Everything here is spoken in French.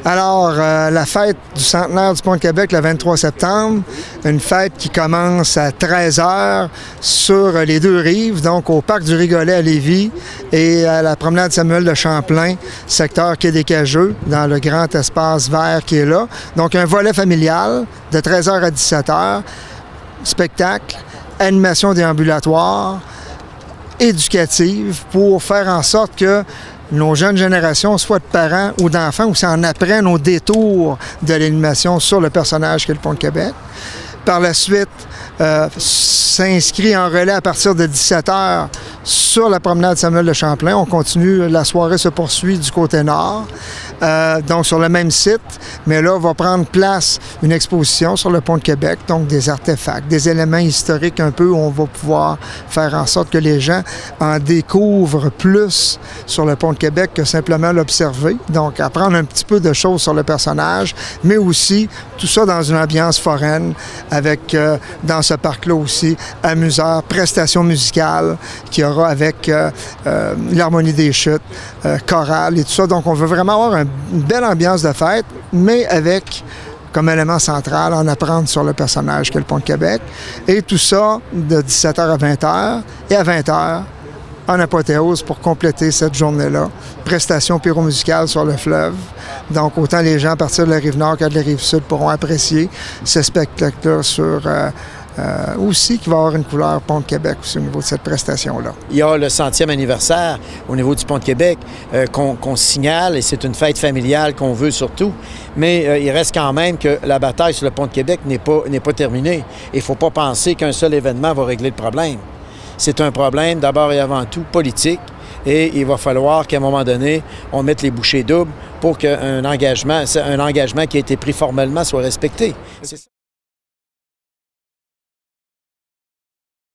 Alors, la fête du centenaire du Pont de Québec, le 23 septembre, une fête qui commence à 13h sur les deux rives, donc au Parc du Rigolet à Lévis et à la promenade Samuel de Champlain, secteur Quai des Cageux, dans le grand espace vert qui est là. Donc, un volet familial de 13h à 17h, spectacle, animation déambulatoire, éducative pour faire en sorte que nos jeunes générations, soit de parents ou d'enfants, ou s'en apprennent au détour de l'animation sur le personnage qu'est le Pont de Québec. Par la suite, s'inscrit en relais à partir de 17h sur la promenade Samuel de Champlain. On continue, la soirée se poursuit du côté nord, donc sur le même site, mais là, va prendre place une exposition sur le Pont de Québec, donc des artefacts, des éléments historiques un peu où on va pouvoir faire en sorte que les gens en découvrent plus sur le Pont de Québec que simplement l'observer. Donc, apprendre un petit peu de choses sur le personnage, mais aussi tout ça dans une ambiance foraine avec, dans ce parc-là aussi, amuseurs, prestations musicales qu'il y aura avec l'harmonie des chutes, chorale et tout ça. Donc, on veut vraiment avoir une belle ambiance de fête, mais avec comme élément central en apprendre sur le personnage qu'est le Pont de Québec. Et tout ça de 17h à 20h. Et à 20h, en apothéose pour compléter cette journée-là. Prestation pyromusicale sur le fleuve. Donc, autant les gens à partir de la Rive-Nord que de la Rive-Sud pourront apprécier ce spectacle-là sur... aussi qui va avoir une couleur Pont de Québec aussi au niveau de cette prestation-là. Il y a le 100e anniversaire au niveau du Pont de Québec qu'on signale, et c'est une fête familiale qu'on veut surtout, mais il reste quand même que la bataille sur le Pont de Québec n'est pas terminée. Il ne faut pas penser qu'un seul événement va régler le problème. C'est un problème d'abord et avant tout politique, et il va falloir qu'à un moment donné, on mette les bouchées doubles pour qu'un engagement qui a été pris formellement soit respecté.